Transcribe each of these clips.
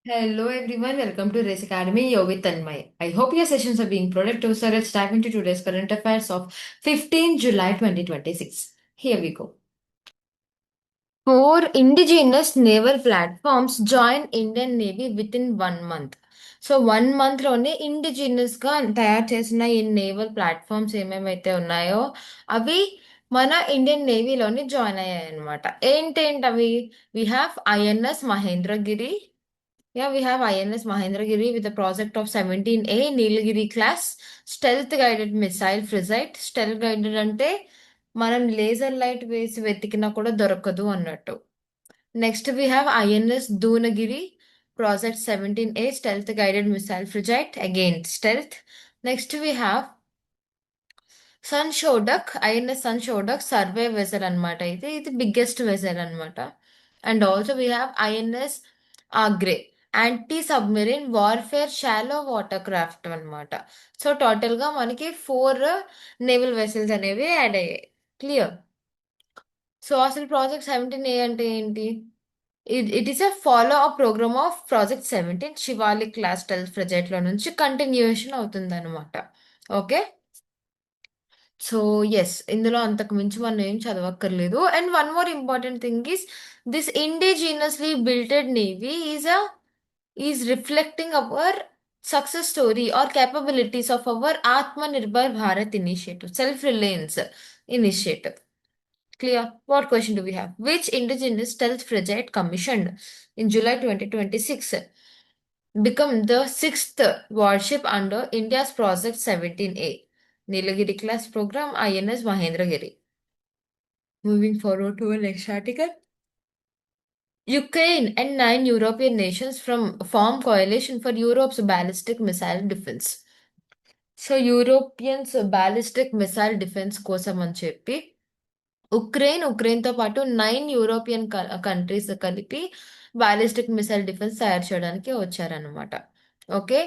Hello everyone, welcome to Race Academy. You're with Thanmayi. I hope your sessions are being productive. So let's dive into today's current affairs of 15 July 2026. Here we go. Four indigenous naval platforms join Indian Navy within 1 month. So 1 month లోనే indigenous గా తయారు చేసిన ఈ naval platforms ఏమేమైతే ఉన్నాయో అవి మన Indian నేవీలోని join అయ్యాయి అనమాట. ఏంటేంటి అవి? We have INS Mahendragiri. Yeah, we have INS Mahendragiri with a project of 17A Nilgiri class stealth guided missile frigate. Stealth guided అంటే మనం లేజర్ లైట్ వేసి వెతికినా కూడా దొరకదు అన్నట్టు. Next we have INS Dunagiri project 17A stealth guided missile frigate, again stealth. Next we have Sanshodhak INS Sanshodhak survey vessel అనమాట. ఇది biggest vessel అనమాట. And also we have INS Agray anti submarine warfare shallow water craft అనమాట. So టోటల్గా మనకి 4 naval vessels అనేవి add అయ్యాయి. Clear? So అసలు project 17A అంటే ఏంటి? It is a follow up program of project 17 Shivalik class stealth ఫ్రెజైట్లో నుంచి కంటిన్యూయేషన్ అవుతుంది అనమాట. ఓకే. So yes. ఇందులో అంతకు మించి మనం ఏం చదవక్కర్లేదు. And one more important thing is this indigenously builted navy is reflecting our success story or capabilities of our Atmanirbhar Bharat initiative, self reliance initiative. Clear? What question do we have? Which indigenous stealth frigate commissioned in July 2026 become the sixth warship under India's Project 17A? Nilagiri class program, INS Mahendragiri. Moving forward to the next article. Ukraine and 9 European nations form coalition for Europe's ballistic missile defense. So Europeans ballistic missile defence కోసం అని చెప్పి ఉక్రెయిన్‌తో పాటు 9 European countries కలిపి ballistic missile defence తయారు చేయడానికి వచ్చారనమాట. Okay.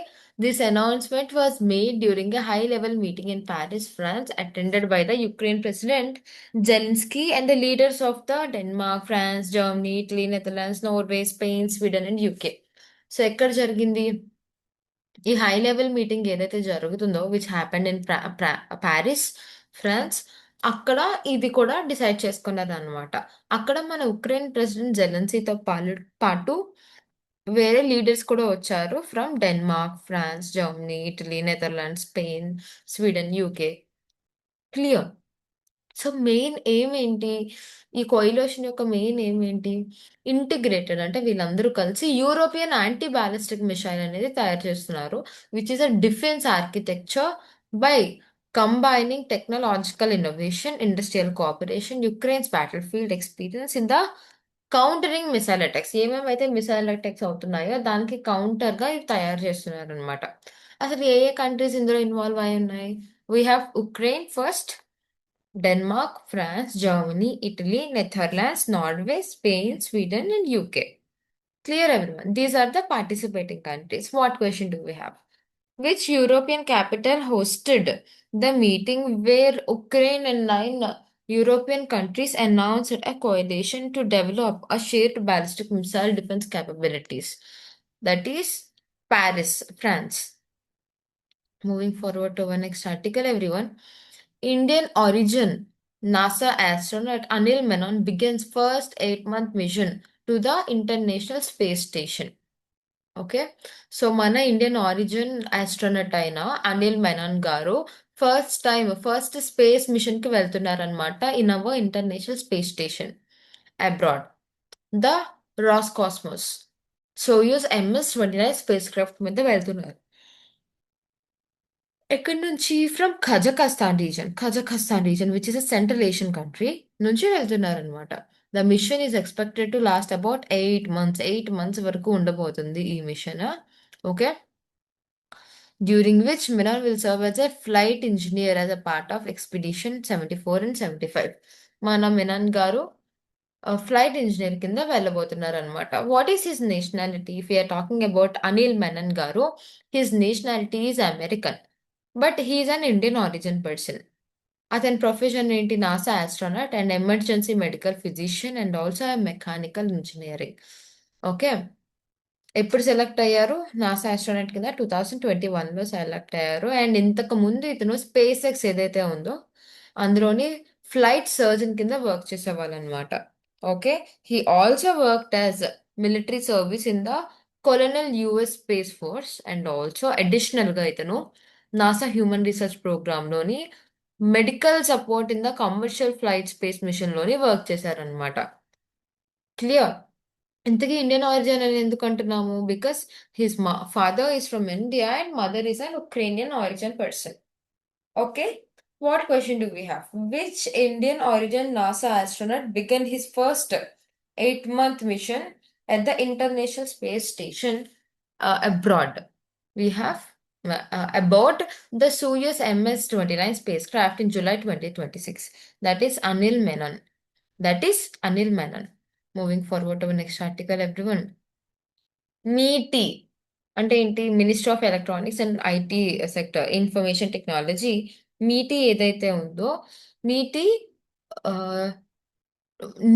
This announcement was made during a high level meeting in Paris, France attended by the Ukraine president Zelensky and the leaders of the Denmark, France, Germany, Italy, Netherlands, Norway, Spain, Sweden and UK. So ఎక్కడ జరిగింది? ఈ high level meeting ఏదైతే జరుగుతుందో which happened in Paris, France, అక్కడ ఇది కూడా decide చేసుకున్నారనమాట. అక్కడ మన ఉక్రెయిన్ ప్రెసిడెంట్ జెలెన్సీతో పాటు వేరే లీడర్స్ కూడా వచ్చారు from Denmark, France, Germany, Italy, Netherlands, Spain, Sweden, UK. Clear? So main aim ఏంటి? ఈ కోయిలేషన్ యొక్క మెయిన్ ఎయిమ్ ఏంటి? ఇంటిగ్రేటెడ్ అంటే వీళ్ళందరూ కలిసి యూరోపియన్ యాంటీ బాలిస్టిక్ మిసైల్ అనేది తయారు చేస్తున్నారు. Which is a defence architecture by combining technological innovation, industrial cooperation, Ukraine's battlefield experience in the countering missile attacks. ఏమేమైతే మిసైల్ అటాక్స్ అవుతున్నాయో దానికి కౌంటర్‌గా ఇవి తయారు చేస్తున్నారనమాట. అసలు ఏ ఏ కంట్రీస్ ఇందులో ఇన్వాల్వ్ అయి ఉన్నాయి? We have Ukraine first, Denmark, France, Germany, Italy, Netherlands, Norway, Spain, Sweden, and UK. Clear, everyone? These are the participating countries. What question do we have? Which European capital hosted the meeting where Ukraine and 9 European countries announced a coalition to develop a shared ballistic missile defense capabilities? That is Paris, France. Moving forward to our next article, everyone. Indian origin NASA astronaut Anil Menon begins first 8-month mission to the International Space Station. Okay. So మన Indian origin astronaut అయిన అనిల్ మెనన్ గారు first space మిషన్‌కి వెళ్తున్నారనమాట in our international space station abroad. The Roscosmos Soyuz MS-29 spacecraft మీద వెళ్తున్నారు. ఎక్కడి నుంచి? From Kazakhstan region which is a Central Asian country నుంచి వెళ్తున్నారనమాట. The mission is expected to last about 8 months. 8 months వరకు ఉండబోతుంది ఈ మిషన్. Okay. During which Menon will serve as a flight engineer as a part of Expedition 74 and 75. మన మెనన్ గారు flight engineer కింద వెళ్ళబోతున్నారనమాట. What is his nationality? If you are talking about Anil Menon గారు, his nationality is American. But he is an Indian origin person. అతని profession ఏంటి? NASA astronaut and emergency medical physician and also mechanical engineering. Okay. ఎప్పుడు select అయ్యారు? NASA astronaut కింద 2021లో select అయ్యారు. And ఇంతకు ముందు ఇతను స్పేస్ ఎక్స్ ఏదైతే ఉందో అందులోని ఫ్లైట్ సర్జన్ కింద వర్క్ చేసేవాళ్ళనమాట. Okay. He also worked as military service in the colonel US Space Force and also అడిషనల్గా ఇతను నాసా హ్యూమన్ రీసెర్చ్ ప్రోగ్రామ్లోని medical support in the commercial flight space మిషన్లోని వర్క్ చేశారనమాట. క్లియర్? ఇంతకీ ఇండియన్ ఆరిజిన్ అని ఎందుకు అంటున్నాము? Because his father is from India and mother is an Ukrainian origin person. Okay. What question do we have? Which Indian origin NASA astronaut began his first 8-month mission at the International Space Station abroad? We have about the Soyuz MS-29 spacecraft in July 2026. That is Anil Menon. That is Anil Menon. Moving forward to the next article, everyone. MeitY అంటే ఏంటి? Ministry of Electronics and IT sector, information technology. MeitY ఏదైతే ఉందో, MeitY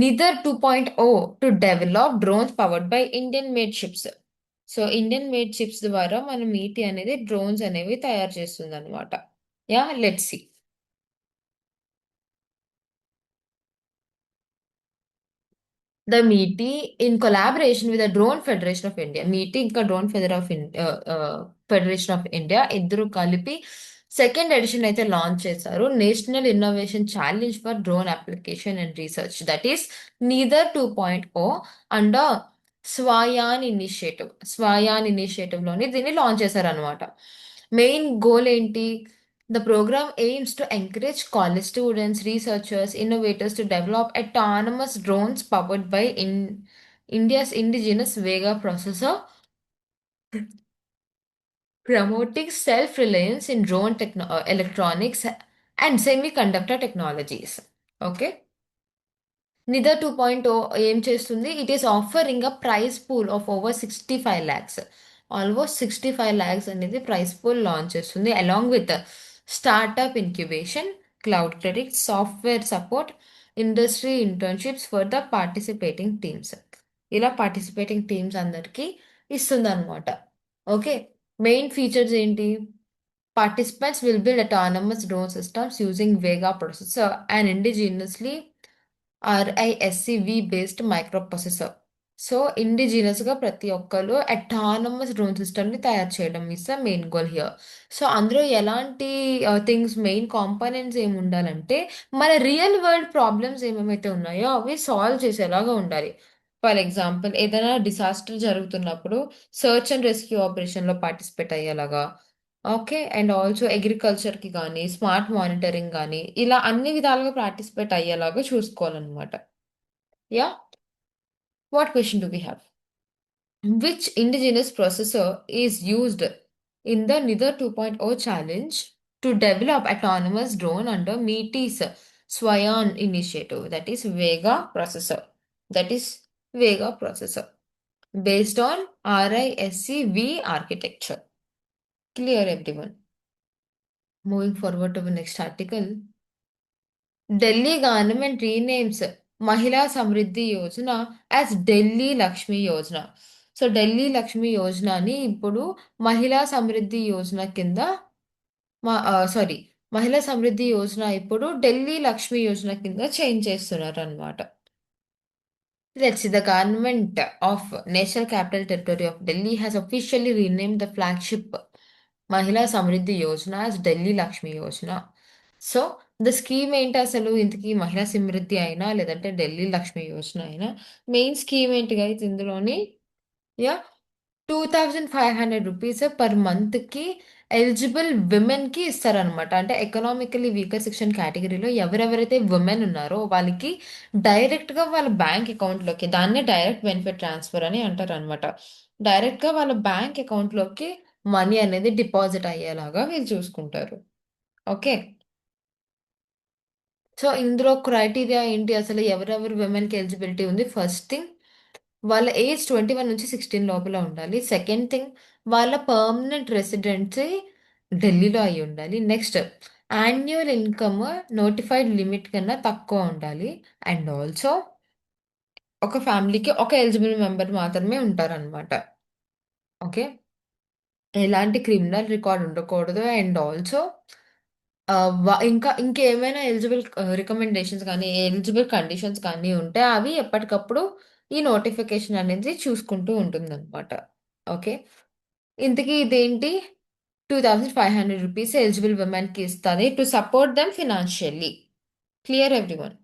NIDAR 2.0 to develop drones powered by Indian made ships. So Indian made ships ద్వారా మన MeitY అనేది drones అనేవి తయారు చేస్తుంది అనమాట. Yeah, let's see. The MeitY, in collaboration with the Drone Federation of India, MeitY ఇంకా డ్రోన్ ఫెడరేషన్ ఆఫ్ ఇండియా ఇద్దరు కలిపి సెకండ్ ఎడిషన్ అయితే లాంచ్ చేశారు. National innovation challenge for drone application and research, that is neither 2.0 under Swayan initiative లోని దీన్ని launch చేశారనమాట. Main goal ఏంటి? The program aims to encourage college students, researchers, innovators to develop autonomous drones powered by India's indigenous Vega processor, promoting self-reliance in drone electronics and semiconductor technologies. Okay. నిదర్ 2.0 ఏం చేస్తుంది? It is offering a price pool of over 65 lakhs. Almost 65 lakhs అనేది price pool launch చేస్తుంది, along with startup incubation, cloud credit, software support, industry internships for the participating teams. ఇలా participating teams అందరికీ ఇస్తుంది అనమాట. Okay. Main features ఏంటి? Participants will build autonomous drone systems using Vega processor and indigenously RISC-V based microprocessor. So ఇండిజినస్గా ప్రతి ఒక్కరు autonomous drone సిస్టమ్ని తయారు చేయడం is the main goal here. So అందులో ఎలాంటి థింగ్స్, మెయిన్ కాంపోనెంట్స్ ఏమి ఉండాలంటే మన రియల్ వరల్డ్ ప్రాబ్లమ్స్ ఏమేమైతే ఉన్నాయో అవి సాల్వ్ చేసేలాగా ఉండాలి. ఫర్ ఎగ్జాంపుల్, ఏదైనా డిసాస్టర్ జరుగుతున్నప్పుడు సర్చ్ అండ్ రెస్క్యూ ఆపరేషన్లో పార్టిసిపేట్ అయ్యేలాగా. ఓకే. అండ్ ఆల్సో అగ్రికల్చర్‌కి గానీ, స్మార్ట్ మానిటరింగ్ గానీ, ఇలా అన్ని విధాలుగా పార్టిసిపేట్ అయ్యేలాగా చూసుకోవాలనమాట. Yeah! What question do we have? Which indigenous processor is used in the Nidar 2.0 challenge to develop autonomous drone under MeitY's Swayan initiative? That is Vega processor. That is Vega processor based on RISC-V architecture. Clear, everyone? Moving forward to the next article. Delhi government renames Mahila Samriddhi Yojana as Delhi Lakshmi Yojana. So Delhi Lakshmi Yojana ni ఇప్పుడు మహిళా సమృద్ధి యోజన కింద sorry మహిళా సమృద్ధి యోజన ఇప్పుడు ఢిల్లీ లక్ష్మి యోజన కింద change చేస్తున్నారు అనమాట. Let's see, the government of National Capital Territory of Delhi has officially renamed the flagship Mahila Samriddhi Yojana as Delhi Lakshmi Yojana. So the scheme ఏంటి అసలు? ఇంతకీ మహిళా సమృద్ధి అయినా లేదంటే ఢిల్లీ లక్ష్మి యోజన అయినా మెయిన్ స్కీమ్ ఏంటి గైస్ ఇందులోని? యా, 2,500 రూపీస్ పర్ మంత్కి ఎలిజిబుల్ విమెన్కి ఇస్తారనమాట. అంటే ఎకనామికలీ వీకర్ సెక్షన్ కేటగిరీలో ఎవరెవరైతే విమెన్ ఉన్నారో వాళ్ళకి డైరెక్ట్గా వాళ్ళ బ్యాంక్ అకౌంట్లోకి, దాన్నే డైరెక్ట్ బెనిఫిట్ ట్రాన్స్ఫర్ అని అంటారు అనమాట. డైరెక్ట్గా వాళ్ళ బ్యాంక్ అకౌంట్లోకి మనీ అనేది డిపాజిట్ అయ్యేలాగా వీళ్ళు చూసుకుంటారు. ఓకే. సో ఇందులో క్రైటీరియా ఏంటి అసలు? ఎవరెవరు విమెన్‌కి ఎలిజిబిలిటీ ఉంది? ఫస్ట్ థింగ్, వాళ్ళ ఏజ్ 21 నుంచి 16 లోపల ఉండాలి. సెకండ్ థింగ్, వాళ్ళ పర్మనెంట్ రెసిడెన్సీ ఢిల్లీలో అయ్యి ఉండాలి. Next, annual income notified limit కన్నా తక్కువ ఉండాలి. అండ్ ఆల్సో ఒక ఫ్యామిలీకి ఒక ఎలిజిబుల్ మెంబర్ మాత్రమే ఉంటారనమాట. ఓకే. ఎలాంటి క్రిమినల్ రికార్డ్ ఉండకూడదు. అండ్ ఆల్సో ఇంకా ఇంకేమైనా ఎలిజిబుల్ రికమెండేషన్స్ కానీ, ఎలిజిబుల్ కండిషన్స్ కానీ ఉంటే అవి ఎప్పటికప్పుడు ఈ నోటిఫికేషన్ అనేది చూసుకుంటూ ఉంటుందన్నమాట. ఓకే. ఇంతకీ ఇదేంటి? 2,500 రూపీస్ ఎలిజిబుల్ విమెన్‌కి ఇస్తది to support them financially. Clear everyone?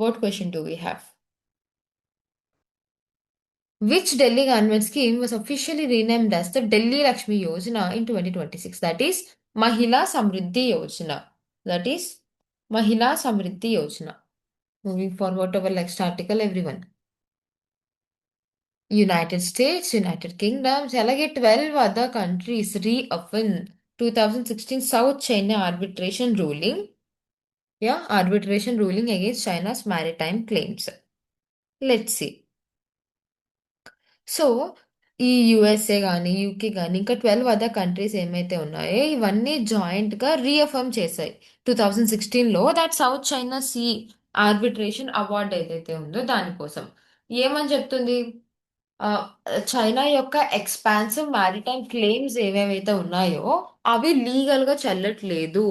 What question do we have? Which Delhi government scheme was officially renamed as the Delhi Lakshmi Yojana in 2026? That is Mahila Samriddhi Yojana. That is Mahila Samriddhi Yojana. Moving forward to our next article, everyone. United States, United Kingdom, alleged 12 other countries reopened 2016 South China arbitration ruling. Yeah, arbitration ruling against China's maritime claims. Let's see. So, ఈ USA గాని, UK గాని, ఇంకా 12 other countries ఏమైతే ఉన్నాయో, ఇవన్నీ జాయింట్‌గా reaffirm చేశాయి. 2016లో that South China Sea arbitration award ఏదైతే ఉందో దానికోసం. ఏమని చెప్తుంది? ఆహ్, చైనా యొక్క ఎక్స్‌పాన్సివ్ మారిటైమ్ క్లెయిమ్స్ ఏవేవైతే ఉన్నాయో, అవి లీగల్‌గా చెల్లట్లేదు.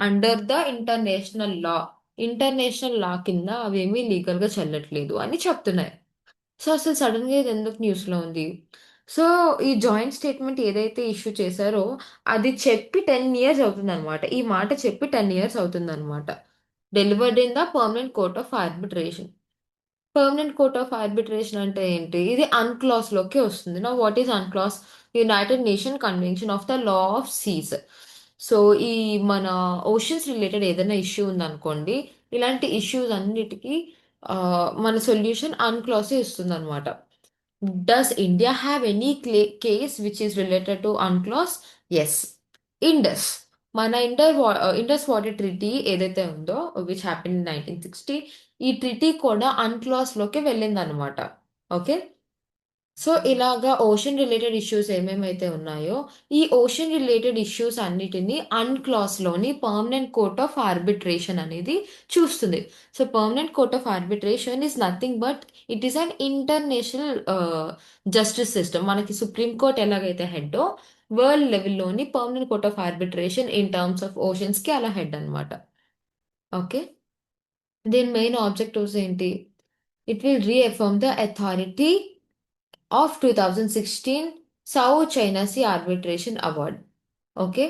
Under the international law. International law కింద అవేమీ లీగల్‌గా చెల్లట్లేదు అని చెప్తున్నాయి. సో, అసలు సడెన్‌గా ఇదెందుకు న్యూస్‌లో ఉంది? సో, ఈ జాయింట్ స్టేట్‌మెంట్ ఏదైతే ఇష్యూ చేశారో, అది చెప్పి 10 ఇయర్స్ అవుతుందనమాట. ఈ మాట చెప్పి 10 ఇయర్స్ అవుతుందనమాట. Delivered in the permanent court of Arbitration. Permanent court of Arbitration అంటే ఏంటి? ఇది అన్‌క్లాస్‌లోకి వస్తుంది. Now what is UNCLOS? United Nation Convention of the Law of the. Seas, so మన ఓషన్స్ రిలేటెడ్ ఏదైనా ఇష్యూ ఉందనుకోండి, ఇలాంటి ఇష్యూస్ అన్నిటికి మన సొల్యూషన్ అన్‌క్లాసే ఇస్తుందనమాట. Does India have any case which is related to UNCLOS? Yes. Indus. మన ఇండస్ వాటర్ ట్రీటీ ఏదైతే ఉందో విచ్ హ్యాపెన్ ఇన్ 1960, ఈ ట్రీటీ కూడా అన్‌క్లాస్‌లోకి వెళ్ళిందనమాట. ఓకే. సో, ఇలాగా ఓషన్ రిలేటెడ్ ఇష్యూస్ ఏమేమైతే ఉన్నాయో, ఈ ఓషన్ రిలేటెడ్ ఇష్యూస్ అన్నిటిని అన్‌క్లాస్‌లోని పర్మనెంట్ కోర్ట్ ఆఫ్ ఆర్బిట్రేషన్ అనేది చూస్తుంది. So, Permanent court of Arbitration is nothing but it is an international justice system. మనకి సుప్రీం కోర్ట్ ఎలాగైతే హెడ్డో, వరల్డ్ లెవెల్‌లోని Permanent court of Arbitration in terms of ఓషన్స్‌కి అలా హెడ్ అనమాట. ఓకే. దీని మెయిన్ ఆబ్జెక్టివ్స్ ఏంటి? It will reaffirm the authority of 2016 South China Sea arbitration award. Okay.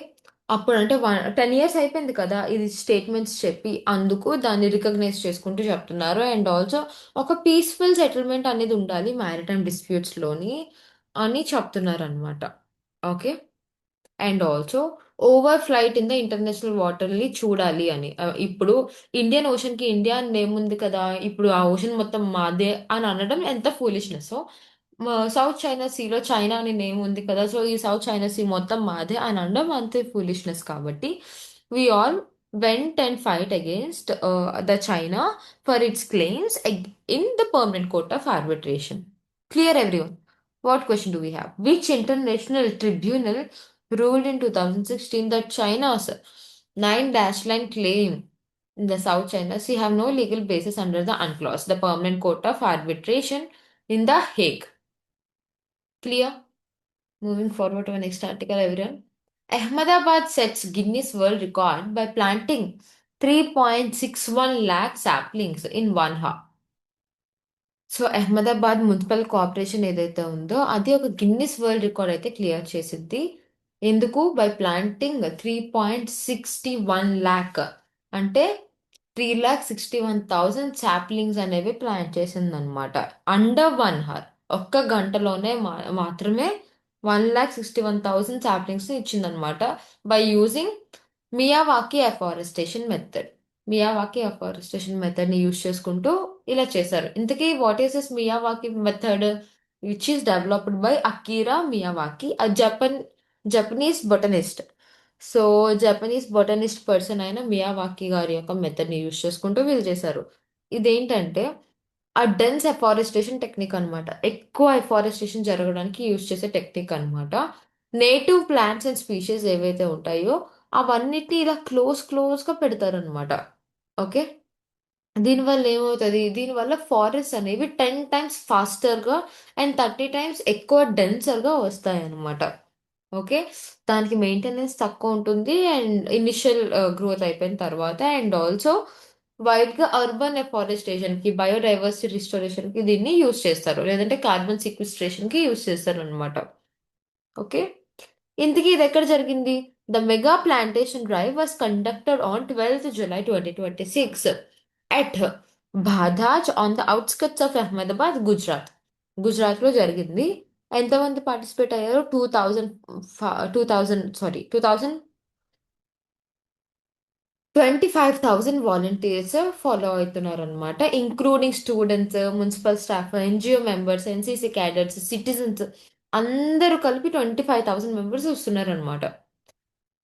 అప్పుడంటే 10 ఇయర్స్ అయిపోయింది కదా! ఇది స్టేట్మెంట్స్ చెప్పి. అందుకు దాన్ని రికగ్నైజ్ చేసుకుంటూ చెప్తున్నారు. అండ్ ఆల్సో ఒక పీస్‌ఫుల్ సెటిల్‌మెంట్ అనేది ఉండాలి మారిటైమ్ డిస్ప్యూట్స్‌లోని అని చెప్తున్నారనమాట. Okay. And also over flight in the international వాటర్‌ని చూడాలి అని. ఇప్పుడు ఇండియన్ ఓషన్‌కి ఇండియా అని నేమ్ ఉంది కదా! ఇప్పుడు ఆ ఓషన్ మొత్తం మాదే అని అనడం ఎంత ఫూలిష్‌నెస్సో, సౌత్ చైనా సీలో చైనా అని నేమ్ ఉంది కదా! సో, ఈ సౌత్ చైనా సీ మొత్తం మాదే అని అనడం అంతే ఫూలిష్‌నెస్ కాబట్టి, we all went and fight against the China for its claims in the permanent court of arbitration. Clear everyone? What question do we have? Which international tribunal ruled in 2016 that China's nine dash line claim in the South China Sea have no legal basis under the UNCLOS, the Permanent Court of Arbitration in The Hague? Clear? Moving forward to the next article, everyone. Ahmedabad sets Guinness World Record by planting 3.61 lakh saplings in 1 hour. So, Ahmedabad municipal corporation ఏదైతే ఉందో, అది ఒక Guinness World record అయితే clear చేసిద్ది. ఎందుకు? By planting 3.61 lock అంటే 3,61,000 saplings అనేవి plant చేసిందనమాట. Under 1 hour. ఒక్క గంటలోనే మాత్రమే 1,61,000 సాప్లింగ్స్‌ని ఇచ్చిందనమాట. By using Miyawaki afforestation method. Miyawaki afforestation మెథడ్‌ని యూజ్ చేసుకుంటూ ఇలా చేశారు. ఇంతకీ what is this Miyawaki method? Which is developed by Akira Miyawaki, Japanese botanist. So, Japanese botanist person అయిన మియావాకీ గారి యొక్క మెథడ్‌ని యూజ్ చేసుకుంటూ వీళ్ళు చేశారు. ఇదేంటంటే డెన్స్ అఫారెస్టేషన్ టెక్నిక్ అనమాట. ఎక్కువ అఫారెస్టేషన్ జరగడానికి యూజ్ చేసే టెక్నిక్ అనమాట. నేటివ్ ప్లాంట్స్ అండ్ స్పీషీస్ ఏవైతే ఉంటాయో అవన్నిటిని ఇలా క్లోజ్‌గా పెడతారనమాట. ఓకే. దీనివల్ల ఏమవుతది? దీనివల్ల ఫారెస్ట్స్ అనేవి 10 టైమ్స్ ఫాస్టర్‌గా అండ్ 30 టైమ్స్ ఎక్కువ డెన్సర్‌గా వస్తాయన్నమాట. ఓకే. దానికి మెయింటెనెన్స్ తక్కువుంటుంది. అండ్ ఇనిషియల్ గ్రోత్ అయిపోయిన తర్వాత అండ్ ఆల్సో వైడ్‌గా అర్బన్ ఎఫారెస్టేషన్‌కి, బయోడైవర్సిటీ రిస్టోరేషన్‌కి దీన్ని యూజ్ చేస్తారు. లేదంటే కార్బన్ సీక్వెస్ట్రేషన్‌కి యూజ్ చేస్తారనమాట. ఓకే. ఇంతకీ ఇదెక్కడ జరిగింది? The mega plantation drive was conducted on 12th July 2026 at Bhadaj on the outskirts of Ahmedabad, Gujarat. గుజరాత్‌లో జరిగింది. ఎంతమంది పార్టిసిపేట్ అయ్యారు? 25,000 వాలంటీర్స్ ఫాలో అవుతున్నారనమాట. Including students, municipal staff, NGO members, NCC cadets, citizens అందరూ కలిపి 25,000 మెంబర్స్ వస్తున్నారనమాట.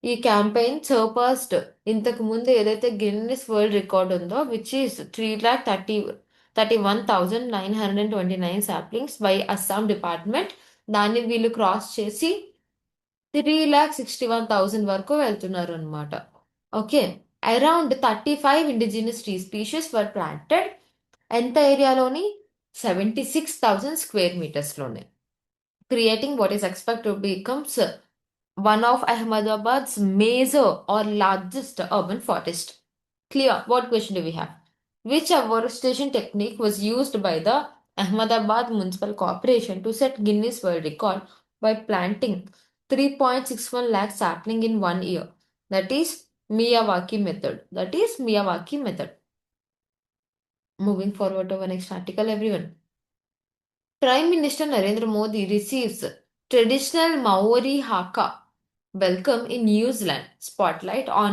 ఈ క్యాంపెయిన్ సర్పాస్డ్ ఇంతకు ముందు ఏదైతే గిన్నిస్ వరల్డ్ రికార్డ్ ఉందో which is 3,31,929 saplings by Assam department, దాన్ని వీళ్ళు క్రాస్ చేసి 3,61,000 వరకు వెళ్తున్నారు అనమాట. Okay. Around 35 indigenous tree species were planted. ఎంత ఏరియాలోని? 76,000 స్క్వేర్ మీటర్స్‌లోనే. Creating what is expected to becomes one of Ahmedabad's major or largest urban forest. Clear. What question do we have? Which afforestation technique was used by the Ahmedabad Municipal Corporation to set Guinness World Record by planting 3.61 lakh sapling in 1 year? That is Miyawaki method. That is Miyawaki method. Moving forward to our next article, everyone. Prime Minister Narendra Modi receives traditional Maori Haka welcome in New Zealand. Spotlight on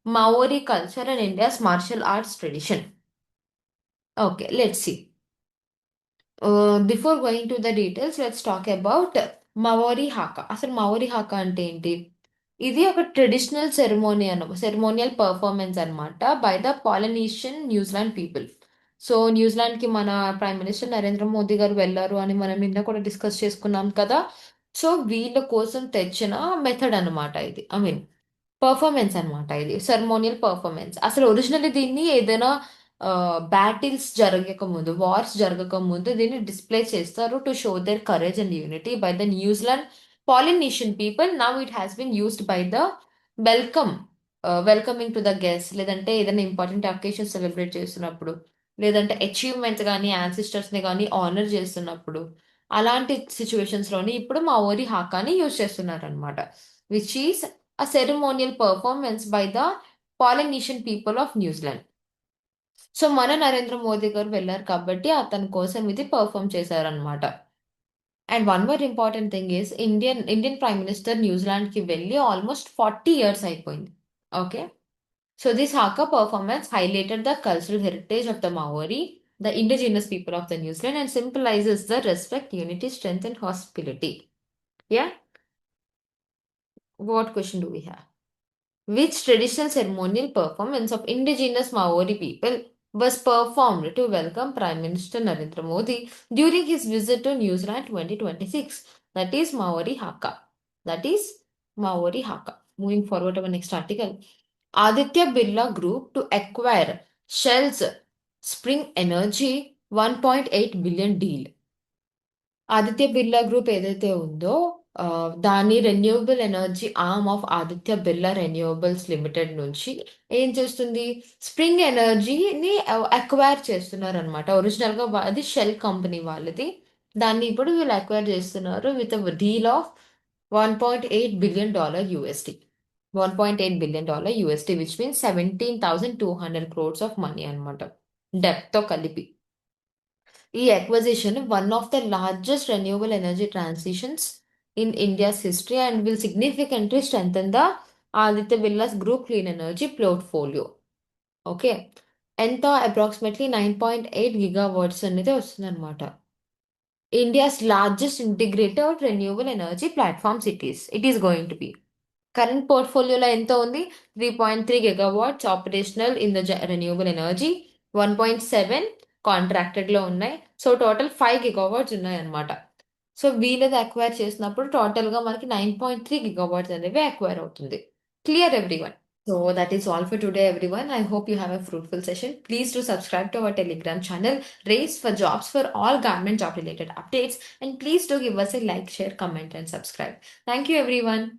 Maori culture and India's martial arts tradition. Okay, let's see. Before going to the details, let's talk about Maori Haka. అసలు Maori Haka అంటే ఏంటి? ఇది ఒక traditional ceremonial performance అన్నమాట by the Polynesian New Zealand people. So న్యూజిలాండ్కి మన prime minister Narendra Modi గారు వెళ్ళారు అని మనం నిన్న కూడా డిస్కస్ చేసుకున్నాం కదా. సో వీళ్ళ కోసం తెచ్చిన మెథడ్ అన్నమాట ఇది. ఐ మీన్ పర్ఫార్మెన్స్ అన్నమాట ఇది. Ceremonial performance. అసలు ఒరిజినల్లీ దీన్ని ఏదైనా బ్యాటిల్స్ జరగక ముందు, వార్స్ జరగక ముందు దీన్ని డిస్ప్లే చేస్తారు to show their courage and unity by the New Zealand Polynesian people. Now it has been used by the welcome welcoming to the guest, లేదంటే ఏదైనా ఇంపార్టెంట్ అకేషన్ సెలబ్రేట్ చేస్తున్నప్పుడు, లేదంటే అచీవ్మెంట్స్ కానీ యాన్సిస్టర్స్ని కానీ ఆనర్ చేస్తున్నప్పుడు, అలాంటి సిచ్యువేషన్స్లోని ఇప్పుడు మా ఓరి హాకాని యూజ్ చేస్తున్నారు అనమాట, which is a ceremonial performance by the Polynesian people of New Zealand. So మన నరేంద్ర మోదీ గారు వెళ్ళారు కాబట్టి అతని కోసం ఇది పర్ఫామ్ చేశారనమాట. And one more important thing is Indian prime minister న్యూజిలాండ్కి వెళ్ళి ఆల్మోస్ట్ 40 ఇయర్స్ అయిపోయింది. Okay. So this haka performance highlighted the cultural heritage of the Maori, the indigenous people of the New Zealand and symbolises the respect, unity, strength and hospitality. Yeah. What question do we have? Which traditional ceremonial performance of indigenous Maori people was performed to welcome Prime Minister Narendra Modi during his visit to New Zealand 2026? That is Maori Haka. That is Maori Haka. Moving forward to our next article. Aditya Birla Group to acquire Shell's Spring Energy 1.8 billion deal. Aditya Birla group ఏదైతే ఉందో దాని renewable energy arm of Aditya Birla renewables limited నుంచి ఏం చేస్తుంది? Spring ఎనర్జీని acquire చేస్తున్నారు అనమాట. ఒరిజినల్గా అది షెల్ కంపెనీ వాళ్ళది. దాన్ని ఇప్పుడు వీళ్ళు అక్వైర్ చేస్తున్నారు with deal of $1.8 billion USD. $1.8 billion USD, which means 17,200 crores of money అనమాట, డెప్తో కలిపి. ఈ acquisition, one of the largest renewable energy transitions in India's history and will significantly strengthen the Aditya Birla's group clean energy portfolio. Okay. ఎంత? Approximately 9.8 gigawatts అనేది వస్తుందన్నమాట. India's largest integrated renewable energy platform it is going to be. Current పోర్ట్ఫోలియోలో ఎంత ఉంది? 3.3 gigawatts operational in the renewable energy, 1.7 కాంట్రాక్టెడ్లో ఉన్నాయి. So total 5 gigawatts ఉన్నాయన్నమాట. So వీళ్ళది అక్వైర్ చేసినప్పుడు టోటల్గా మనకి 9.3 gigawatts అనేవి అక్వైర్ అవుతుంది. Clear everyone? So that is all for today, everyone. I hope you have a fruitful session. Please do subscribe to our Telegram channel, Race for Jobs, for all government job related updates. And please do give us a like, share, comment, and subscribe. Thank you, everyone.